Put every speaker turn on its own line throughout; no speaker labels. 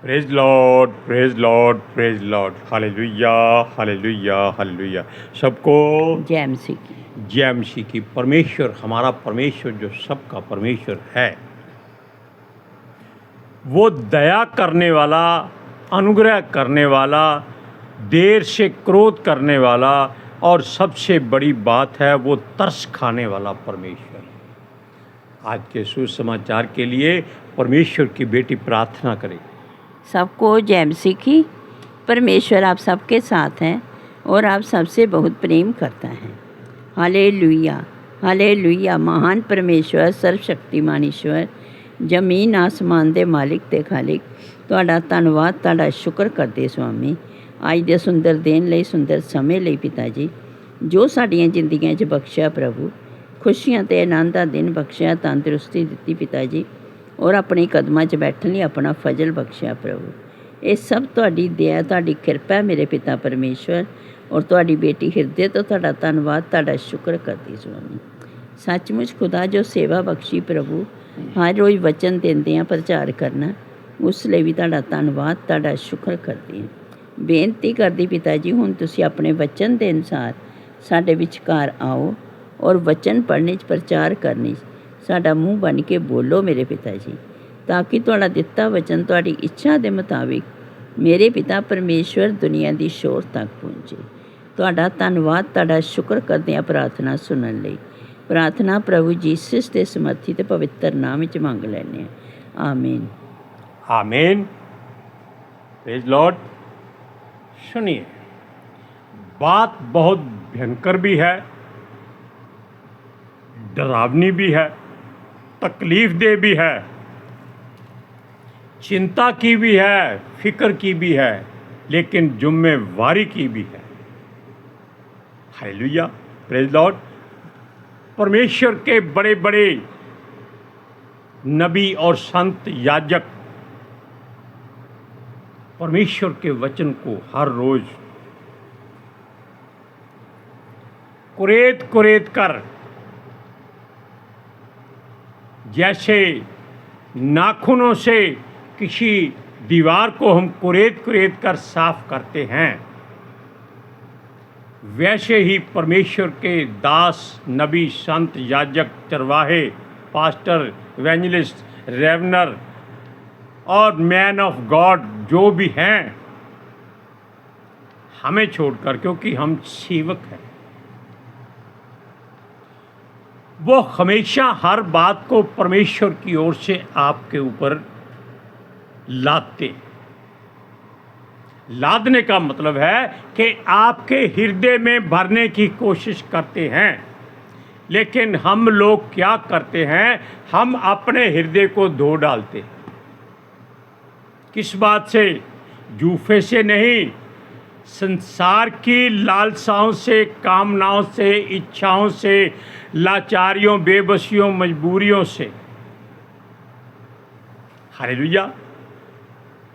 Praise Lord, praise Lord, praise Lord. Hallelujah, hallelujah, hallelujah. सबको
जय मसीह की।
जय मसीह की। परमेश्वर, हमारा परमेश्वर जो सबका परमेश्वर है, वो दया करने वाला, अनुग्रह करने वाला, देर से क्रोध करने वाला, और सबसे बड़ी बात है वो तरस खाने वाला परमेश्वर। आज के सुसमाचार के लिए परमेश्वर की बेटी प्रार्थना करें।
सबको जय मसीह की। परमेश्वर आप सबके साथ हैं और आप सबसे बहुत प्रेम करता है। Hallelujah, hallelujah. महान परमेश्वर, सर्वशक्तिमान ईश्वर, जमीन आसमान दे मालिक ते खालिक, तुहाडा धन्नवाद, तुहाडा शुक्र करदे स्वामी अज दे सुंदर दिन लई, सुंदर समय लई पिता जी, जो साडियां जिंदगियां 'च बख्शिया प्रभु, खुशियां ते आनंद दा दिन बख्शिया, तंदुरुस्ती दित्ती पिता जी, और अपने कदमां 'च बैठण लई अपना फजल बख्शिया प्रभु। ये सब तुहाडी दया, तुहाडी किरपा है मेरे पिता परमेश्वर, और तुहाडी बेटी हिरदे तो तुहाडा धन्नवाद, तुहाडा शुक्र करदी स्वामी। सचमुच खुदा जो सेवा बख्शी प्रभु, हर रोज़ वचन देंदे प्रचार करना, उस लिए भी तुहाडा धन्नवाद, तुहाडा शुक्र करदी हां। बेनती करदी पिता जी, हुण तुसीं अपने वचन के अनुसार साडे विचकार आओ और वचन पढ़ने प्रचार करने साडा मूँह बन के बोलो मेरे पिता जी, ताकि तुहाडा दिता वचन तुहाडी इच्छा के मुताबिक मेरे पिता परमेश्वर दुनिया की शोर तक पहुँचे। तुहाडा धन्नवाद, तुहाडा शुक्र करदे हां प्रार्थना सुनन लई। प्रार्थना प्रभु जीसस के समर्थी ते पवित्र नाम विच मंग लैने हां। आमीन,
आमीन। Praise Lord. सुनिए, बात बहुत भयंकर भी है, डरावनी भी है, तकलीफ दे भी है, चिंता की भी है, फिक्र की भी है, लेकिन जुम्मेवारी की भी है। Hallelujah, praise Lord. परमेश्वर के बड़े बड़े नबी और संत याजक परमेश्वर के वचन को हर रोज कुरेद कुरेद कर, जैसे नाखूनों से किसी दीवार को हम कुरेद कुरेद कर साफ करते हैं, वैसे ही परमेश्वर के दास, नबी, संत, याजक, चरवाहे, पास्टर, इवेंजलिस्ट, रेवनर और मैन ऑफ गॉड जो भी हैं, हमें छोड़कर, क्योंकि हम सेवक हैं, वो हमेशा हर बात को परमेश्वर की ओर से आपके ऊपर लादते। लादने का मतलब है कि आपके हृदय में भरने की कोशिश करते हैं। लेकिन हम लोग क्या करते हैं, हम अपने हृदय को धो डालते। किस बात से? जूफे से नहीं, संसार की लालसाओं से, कामनाओं से, इच्छाओं से, लाचारियों, बेबसियों, मजबूरियों से। हालेलुया।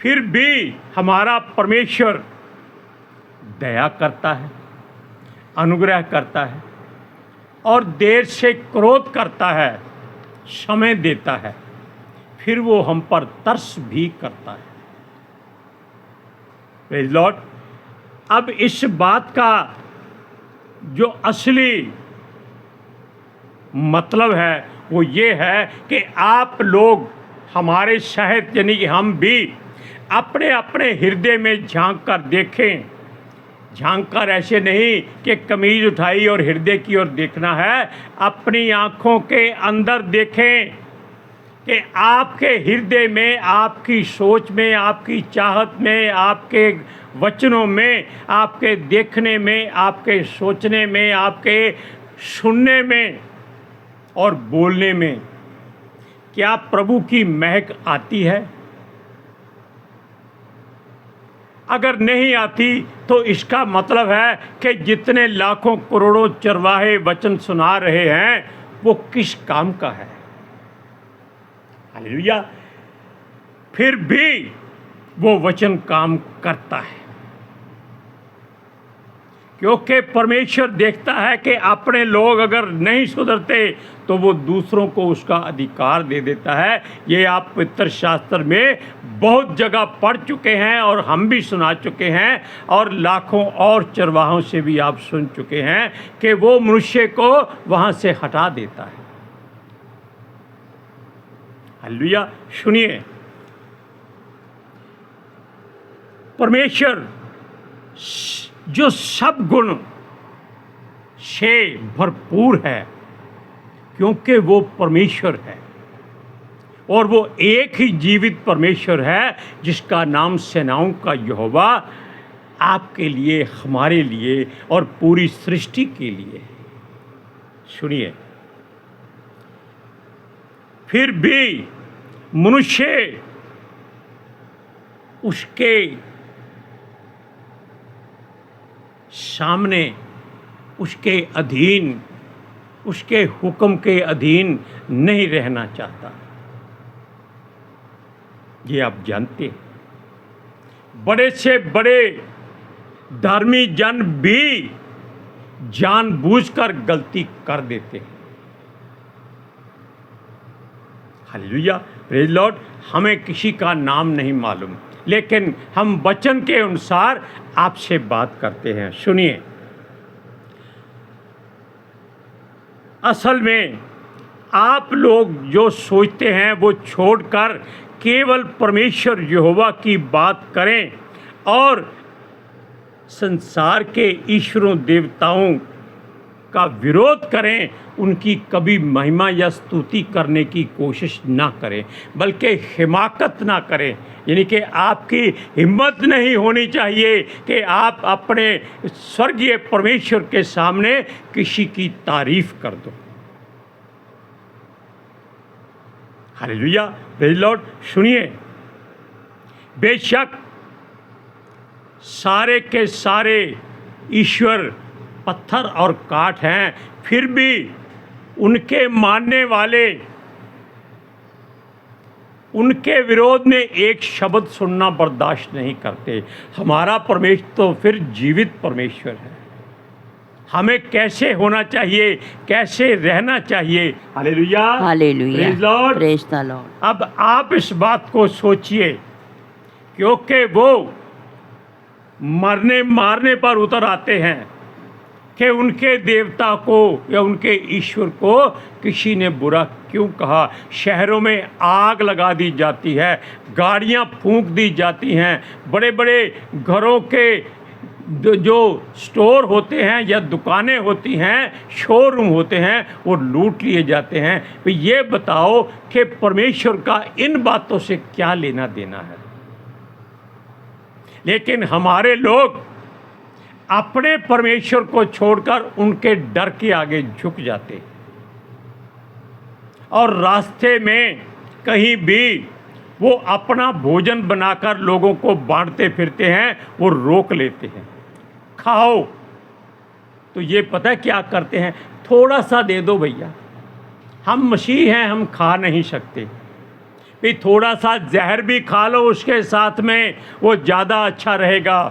फिर भी हमारा परमेश्वर दया करता है, अनुग्रह करता है, और देर से क्रोध करता है, समय देता है, फिर वो हम पर तरस भी करता है। Praise Lord. अब इस बात का जो असली मतलब है वो ये है कि आप लोग, हमारे सहित, यानी कि हम भी अपने अपने हृदय में झांक कर देखें। झांक कर ऐसे नहीं कि कमीज उठाई और हृदय की ओर देखना है, अपनी आँखों के अंदर देखें कि आपके हृदय में, आपकी सोच में, आपकी चाहत में, आपके वचनों में, आपके देखने में, आपके सोचने में, आपके सुनने में और बोलने में क्या प्रभु की महक आती है? अगर नहीं आती तो इसका मतलब है कि जितने लाखों करोड़ों चरवाहे वचन सुना रहे हैं वो किस काम का है? हालेलुया। फिर भी वो वचन काम करता है, क्योंकि परमेश्वर देखता है कि अपने लोग अगर नहीं सुधरते तो वो दूसरों को उसका अधिकार दे देता है। ये आप पवित्र शास्त्र में बहुत जगह पढ़ चुके हैं और हम भी सुना चुके हैं और लाखों और चरवाहों से भी आप सुन चुके हैं कि वो मनुष्य को वहाँ से हटा देता है। हालेलुया। सुनिए, परमेश्वर जो सब गुण से भरपूर है, क्योंकि वो परमेश्वर है और वो एक ही जीवित परमेश्वर है जिसका नाम सेनाओं का यहोवा आपके लिए, हमारे लिए और पूरी सृष्टि के लिए। सुनिए, फिर भी मनुष्य उसके सामने, उसके अधीन, उसके हुक्म के अधीन नहीं रहना चाहता। ये आप जानते हैं। बड़े से बड़े धर्मी जन भी जानबूझकर गलती कर देते हैं। Hallelujah, praise Lord. हमें किसी का नाम नहीं मालूम, लेकिन हम वचन के अनुसार आपसे बात करते हैं। सुनिए, असल में आप लोग जो सोचते हैं वो छोड़कर केवल परमेश्वर यहोवा की बात करें और संसार के ईश्वरों देवताओं का विरोध करें, उनकी कभी महिमा या स्तुति करने की कोशिश ना करें, बल्कि हिमाकत ना करें। यानी कि आपकी हिम्मत नहीं होनी चाहिए कि आप अपने स्वर्गीय परमेश्वर के सामने किसी की तारीफ कर दो। Hallelujah, praise Lord. सुनिए, बेशक सारे के सारे ईश्वर पत्थर और काठ हैं, फिर भी उनके मानने वाले उनके विरोध में एक शब्द सुनना बर्दाश्त नहीं करते। हमारा परमेश्वर तो फिर जीवित परमेश्वर है। हमें कैसे होना चाहिए, कैसे रहना चाहिए। Hallelujah,
hallelujah,
praise Lord,
praise the Lord.
अब आप इस बात को सोचिए, क्योंकि वो मरने मारने पर उतर आते हैं कि उनके देवता को या उनके ईश्वर को किसी ने बुरा क्यों कहा। शहरों में आग लगा दी जाती है, गाड़ियां फूंक दी जाती हैं, बड़े बड़े घरों के जो स्टोर होते हैं या दुकानें होती हैं, शोरूम होते हैं, वो लूट लिए जाते हैं। तो ये बताओ कि परमेश्वर का इन बातों से क्या लेना देना है। लेकिन हमारे लोग अपने परमेश्वर को छोड़कर उनके डर के आगे झुक जाते और रास्ते में कहीं भी वो अपना भोजन बनाकर लोगों को बांटते फिरते हैं, वो रोक लेते हैं, खाओ। तो ये पता है क्या करते हैं, थोड़ा सा दे दो भैया, हम मसीह हैं, हम खा नहीं सकते, भी थोड़ा सा जहर भी खा लो उसके साथ में, वो ज़्यादा अच्छा रहेगा,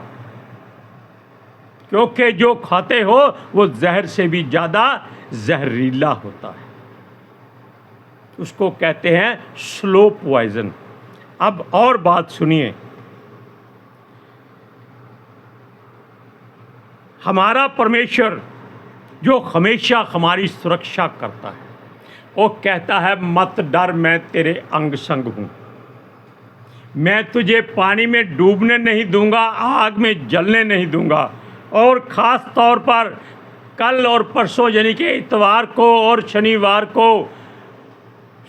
क्योंकि जो खाते हो वो जहर से भी ज़्यादा जहरीला होता है। उसको कहते हैं स्लो पॉइजन। अब और बात सुनिए, हमारा परमेश्वर जो हमेशा हमारी सुरक्षा करता है, वो कहता है मत डर, मैं तेरे अंग संग हूँ, मैं तुझे पानी में डूबने नहीं दूंगा, आग में जलने नहीं दूंगा। और ख़ास तौर पर कल और परसों यानी कि इतवार को और शनिवार को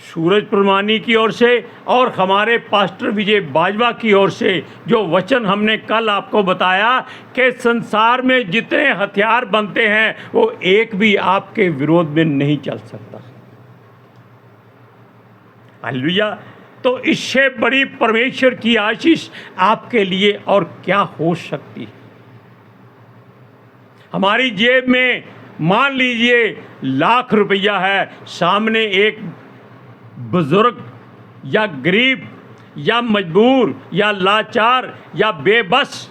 सूरज प्रमाणी की ओर से और हमारे पास्टर विजय बाजवा की ओर से जो वचन हमने कल आपको बताया कि संसार में जितने हथियार बनते हैं वो एक भी आपके विरोध में नहीं चल सकता। हालेलुया। तो इससे बड़ी परमेश्वर की आशीष आपके लिए और क्या हो सकती है। हमारी जेब में मान लीजिए लाख रुपया है, सामने एक बुजुर्ग या गरीब या मजबूर या लाचार या बेबस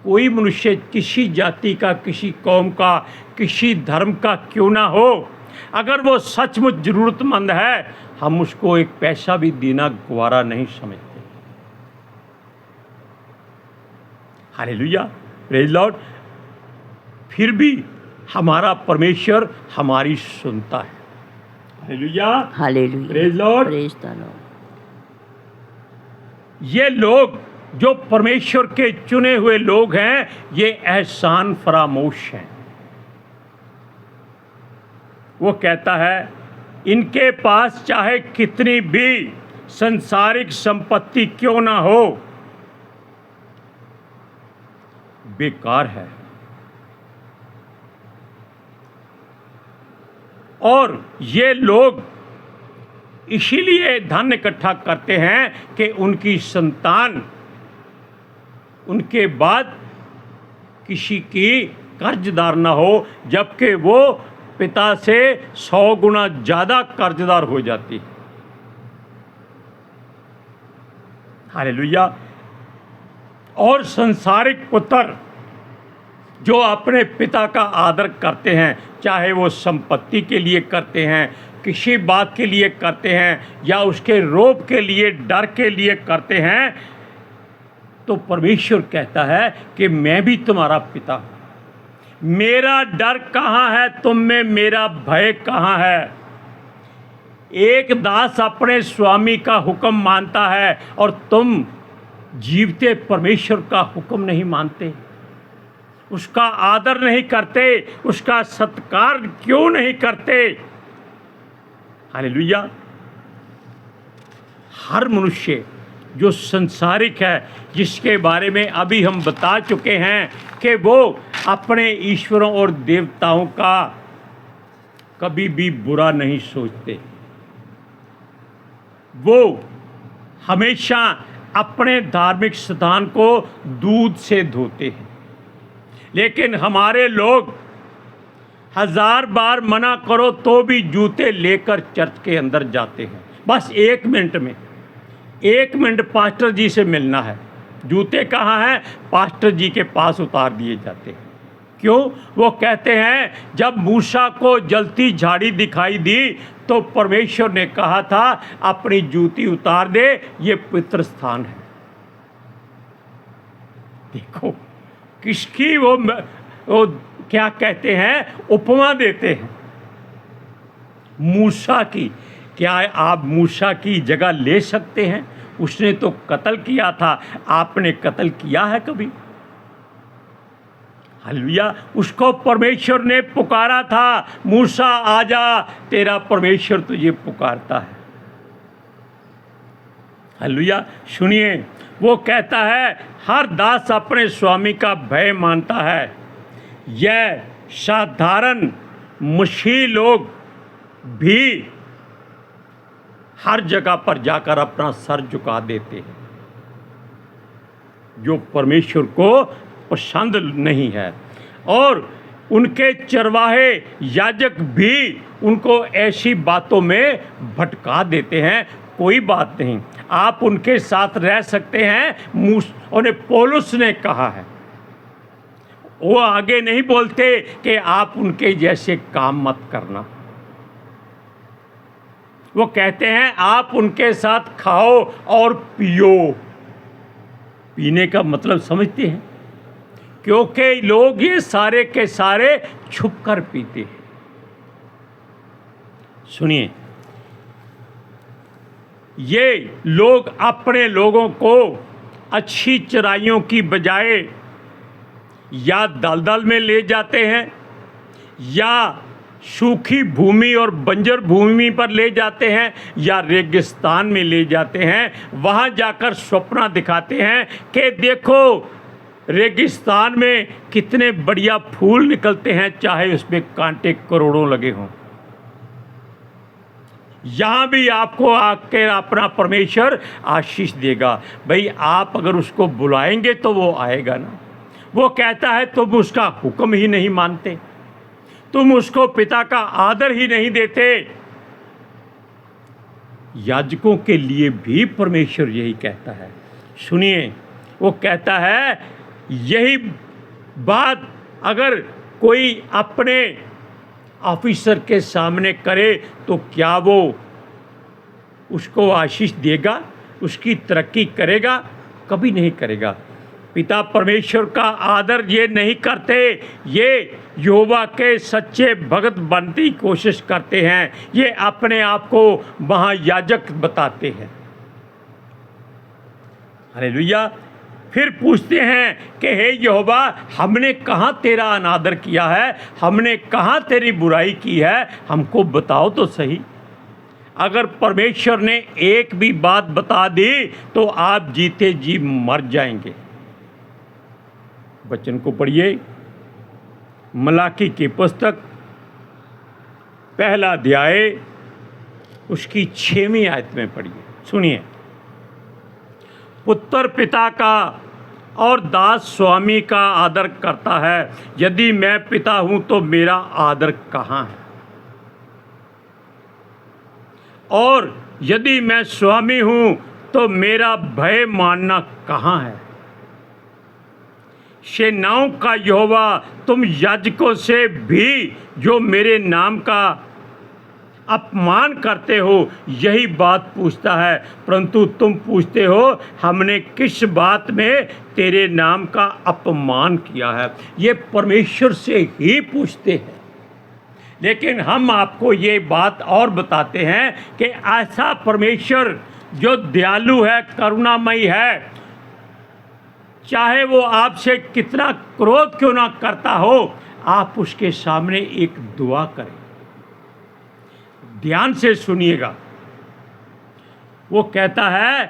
कोई मनुष्य, किसी जाति का, किसी कौम का, किसी धर्म का क्यों ना हो, अगर वो सचमुच ज़रूरतमंद है, हम उसको एक पैसा भी देना गवारा नहीं समझते। Hallelujah, praise Lord. फिर भी हमारा परमेश्वर हमारी सुनता है। Hallelujah,
hallelujah,
praise Lord.
Praise the Lord.
ये लोग जो परमेश्वर के चुने हुए लोग हैं, ये एहसान फरामोश हैं। वो कहता है इनके पास चाहे कितनी भी संसारिक संपत्ति क्यों ना हो, बेकार है। और ये लोग इसीलिए धन इकट्ठा करते हैं कि उनकी संतान उनके बाद किसी की कर्जदार ना हो, जबकि वो पिता से 100 गुना ज़्यादा कर्जदार हो जाती है। हालेलुया। और संसारिक पुत्र जो अपने पिता का आदर करते हैं, चाहे वो संपत्ति के लिए करते हैं, किसी बात के लिए करते हैं, या उसके रोब के लिए, डर के लिए करते हैं, तो परमेश्वर कहता है कि मैं भी तुम्हारा पिता हूँ। मेरा डर कहाँ है तुम में, मेरा भय कहाँ है। एक दास अपने स्वामी का हुक्म मानता है और तुम जीवते परमेश्वर का हुक्म नहीं मानते, उसका आदर नहीं करते, उसका सत्कार क्यों नहीं करते। हालेलुया। हर मनुष्य जो संसारिक है, जिसके बारे में अभी हम बता चुके हैं कि वो अपने ईश्वरों और देवताओं का कभी भी बुरा नहीं सोचते, वो हमेशा अपने धार्मिक स्थान को दूध से धोते हैं। लेकिन हमारे लोग 1000 बार मना करो तो भी जूते लेकर चर्च के अंदर जाते हैं। बस 1 मिनट में, 1 मिनट पास्टर जी से मिलना है, जूते कहाँ हैं, पास्टर जी के पास उतार दिए जाते हैं। क्यों? वो कहते हैं जब मूसा को जलती झाड़ी दिखाई दी तो परमेश्वर ने कहा था अपनी जूती उतार दे, ये पवित्र स्थान है। देखो किसकी वो क्या कहते हैं, उपमा देते हैं, मूसा की। क्या आप मूसा की जगह ले सकते हैं? उसने तो कत्ल किया था, आपने कत्ल किया है कभी? हालेलुया। उसको परमेश्वर ने पुकारा था, मूसा आजा, तेरा परमेश्वर तुझे पुकारता है। हालेलुया। सुनिए, वो कहता है हर दास अपने स्वामी का भय मानता है। यह साधारण मसीही लोग भी हर जगह पर जाकर अपना सर झुका देते हैं, जो परमेश्वर को पसंद नहीं है। और उनके चरवाहे याजक भी उनको ऐसी बातों में भटका देते हैं। कोई बात नहीं, आप उनके साथ रह सकते हैं। उन्हें पौलुस ने कहा है, वो आगे नहीं बोलते कि आप उनके जैसे काम मत करना। वो कहते हैं आप उनके साथ खाओ और पियो। पीने का मतलब समझते हैं? क्योंकि लोग ये सारे के सारे छुप कर पीते हैं। सुनिए, ये लोग अपने लोगों को अच्छी चराइयों की बजाय या दलदल में ले जाते हैं, या सूखी भूमि और बंजर भूमि पर ले जाते हैं, या रेगिस्तान में ले जाते हैं। वहाँ जाकर सपना दिखाते हैं कि देखो रेगिस्तान में कितने बढ़िया फूल निकलते हैं, चाहे उसमें कांटे करोड़ों लगे हों। यहाँ भी आपको आकर अपना परमेश्वर आशीष देगा। भाई आप अगर उसको बुलाएंगे तो वो आएगा ना। वो कहता है तुम उसका हुक्म ही नहीं मानते, तुम उसको पिता का आदर ही नहीं देते। याजकों के लिए भी परमेश्वर यही कहता है। सुनिए, वो कहता है यही बात अगर कोई अपने ऑफिसर के सामने करे तो क्या वो उसको आशीष देगा, उसकी तरक्की करेगा? कभी नहीं करेगा। पिता परमेश्वर का आदर ये नहीं करते, ये यहोवा के सच्चे भक्त बनने की कोशिश करते हैं, ये अपने आप को महायाजक बताते हैं। हालेलुया। फिर पूछते हैं कि हे यहोवा, हमने कहाँ तेरा अनादर किया है, हमने कहाँ तेरी बुराई की है, हमको बताओ तो सही। अगर परमेश्वर ने एक भी बात बता दी तो आप जीते जी मर जाएंगे। वचन को पढ़िए, मलाकी की पुस्तक पहला अध्याय उसकी 6वीं आयत में पढ़िए। सुनिए, पुत्र पिता का और दास स्वामी का आदर करता है। यदि मैं पिता हूं तो मेरा आदर कहाँ है? और यदि मैं स्वामी हूं तो मेरा भय मानना कहाँ है? सेनाओं का यहोवा, तुम याजकों से भी जो मेरे नाम का अपमान करते हो यही बात पूछता है, परंतु तुम पूछते हो हमने किस बात में तेरे नाम का अपमान किया है। ये परमेश्वर से ही पूछते हैं। लेकिन हम आपको ये बात और बताते हैं कि ऐसा परमेश्वर जो दयालु है, करुणामयी है, चाहे वो आपसे कितना क्रोध क्यों ना करता हो, आप उसके सामने एक दुआ करें। ध्यान से सुनिएगा। वो कहता है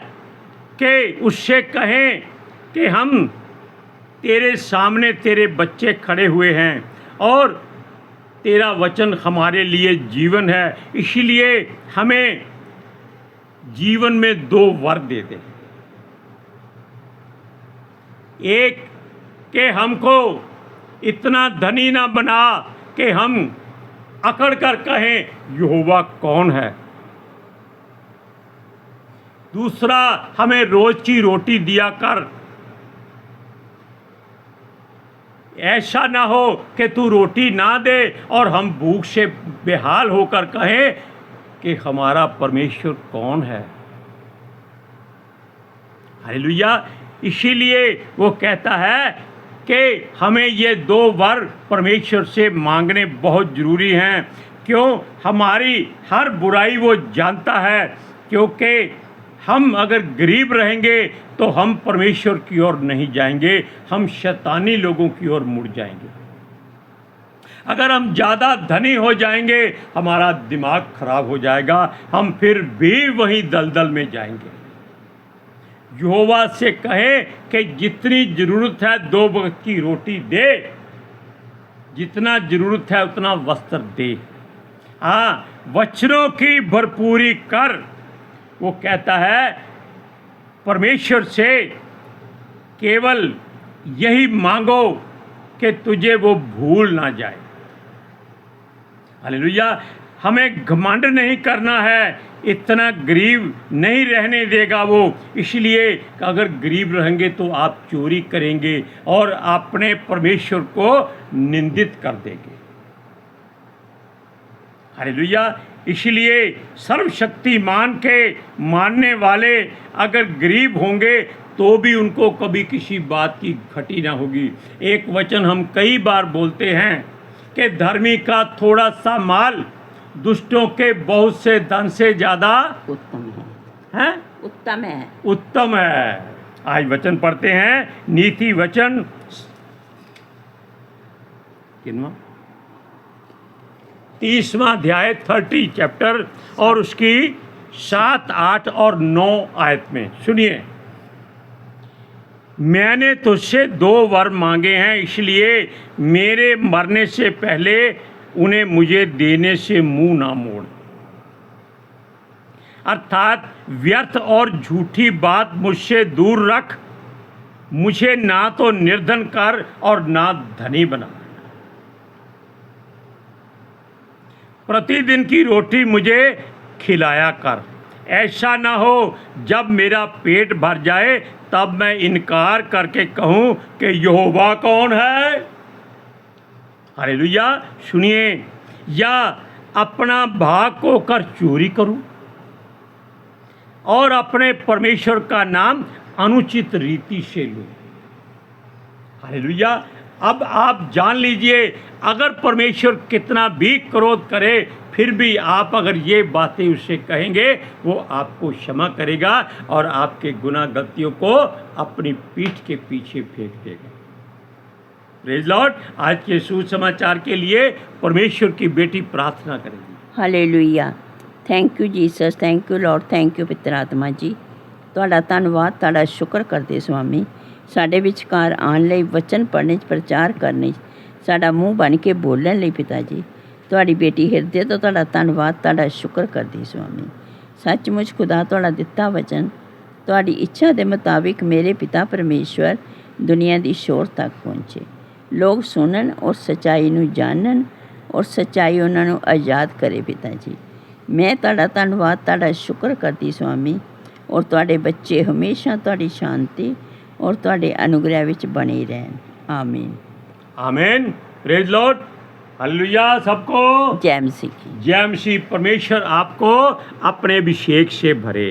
कि उससे कहें कि हम तेरे सामने तेरे बच्चे खड़े हुए हैं और तेरा वचन हमारे लिए जीवन है, इसलिए हमें जीवन में 2 वर दे दे। एक कि हमको इतना धनी ना बना कि हम अकड़ कर कहें यहोवा कौन है। दूसरा, हमें रोज की रोटी दिया कर। ऐसा ना हो कि तू रोटी ना दे और हम भूख से बेहाल होकर कहें कि हमारा परमेश्वर कौन है। हालेलुया। इसीलिए वो कहता है कि हमें ये 2 वर परमेश्वर से मांगने बहुत ज़रूरी हैं। क्यों? हमारी हर बुराई वो जानता है, क्योंकि हम अगर गरीब रहेंगे तो हम परमेश्वर की ओर नहीं जाएंगे, हम शैतानी लोगों की ओर मुड़ जाएंगे। अगर हम ज़्यादा धनी हो जाएंगे हमारा दिमाग खराब हो जाएगा, हम फिर भी वही दलदल में जाएंगे। यहोवा से कहे कि जितनी ज़रूरत है 2 वक्त की रोटी दे, जितना ज़रूरत है उतना वस्त्र दे। हाँ, वचनों की भरपूरी कर। वो कहता है परमेश्वर से केवल यही मांगो कि तुझे वो भूल ना जाए। हालेलुया। हमें घमंड नहीं करना है, इतना गरीब नहीं रहने देगा वो। इसलिए अगर गरीब रहेंगे तो आप चोरी करेंगे और अपने परमेश्वर को निंदित कर देंगे। हालेलुया। इसलिए सर्वशक्तिमान के मानने वाले अगर गरीब होंगे तो भी उनको कभी किसी बात की घटी ना होगी। एक वचन हम कई बार बोलते हैं कि धर्मी का थोड़ा सा माल दुष्टों के बहुत से धन से ज़्यादा
उत्तम है।
हैं?
उत्तम है।
उत्तम है। आज वचन पढ़ते हैं, नीति वचन कितना 30वां अध्याय 30 चैप्टर और उसकी 7, 8 और 9 आयत में सुनिए। मैंने तुझसे 2 वर मांगे हैं, इसलिए मेरे मरने से पहले उन्हें मुझे देने से मुंह ना मोड़। अर्थात व्यर्थ और झूठी बात मुझसे दूर रख। मुझे ना तो निर्धन कर और ना धनी बना। प्रतिदिन की रोटी मुझे खिलाया कर। ऐसा ना हो जब मेरा पेट भर जाए तब मैं इनकार करके कहूँ कि यहोवा कौन है। हालेलुया। सुनिए, या अपना भाग को कर चोरी करूं। और अपने परमेश्वर का नाम अनुचित रीति से लो। हालेलुया। अब आप जान लीजिए, अगर परमेश्वर कितना भी क्रोध करे, फिर भी आप अगर ये बातें उससे कहेंगे, वो आपको क्षमा करेगा और आपके गुनाह गलतियों को अपनी पीठ के पीछे फेंक देगा। Praise Lord. आज के सुसमाचार के लिए परमेश्वर की बेटी प्रार्थना करेगी।
Hallelujah. Thank you Jesus, thank you Lord, thank you ਪਵਿੱਤਰ ਆਤਮਾ ਜੀ। ਤੁਹਾਡਾ ਧੰਨਵਾਦ, ਤੁਹਾਡਾ ਸ਼ੁਕਰ ਕਰਦੇ ਸੁਆਮੀ, ਸਾਡੇ ਵਿਚਕਾਰ ਆਉਣ ਲਈ, ਵਚਨ ਪੜ੍ਹਨੇ 'ਚ, ਪ੍ਰਚਾਰ ਕਰਨੇ 'ਚ, ਸਾਡਾ ਮੂੰਹ ਬਣ ਕੇ ਬੋਲਣ ਲਈ ਪਿਤਾ ਜੀ। ਤੁਹਾਡੀ ਬੇਟੀ ਹਿਰਦੇ ਤੋਂ ਤੁਹਾਡਾ ਧੰਨਵਾਦ, ਤੁਹਾਡਾ ਸ਼ੁਕਰ ਕਰਦੀ ਸੁਆਮੀ। ਸੱਚਮੁੱਚ ਖੁਦਾ ਤੁਹਾਡਾ ਦਿੱਤਾ ਵਚਨ ਤੁਹਾਡੀ ਇੱਛਾ ਦੇ ਮੁਤਾਬਿਕ ਮੇਰੇ ਪਿਤਾ ਪਰਮੇਸ਼ਵਰ ਦੁਨੀਆ ਦੀ ਸ਼ੋਰ ਤੱਕ ਪਹੁੰਚੇ, ਲੋਕ ਸੁਣਨ ਔਰ ਸੱਚਾਈ ਨੂੰ ਜਾਣਨ ਔਰ ਸੱਚਾਈ ਉਹਨਾਂ ਨੂੰ ਆਜ਼ਾਦ ਕਰੇ ਪਿਤਾ ਜੀ। ਮੈਂ ਤੁਹਾਡਾ ਧੰਨਵਾਦ, ਤੁਹਾਡਾ ਸ਼ੁਕਰ ਕਰਦੀ ਸੁਆਮੀ, ਔਰ ਤੁਹਾਡੇ ਬੱਚੇ ਹਮੇਸ਼ਾ ਤੁਹਾਡੀ ਸ਼ਾਂਤੀ ਔਰ ਤੁਹਾਡੇ ਅਨੁਗ੍ਰਹਿ ਵਿੱਚ ਬਣੇ ਰਹਿਣ। ਆਮੀਨ।
आमीन। Praise Lord. हालेलुया। सबको
जय मसीह की।
जय मसीह। परमेश्वर आपको अपने अभिषेक से भरे।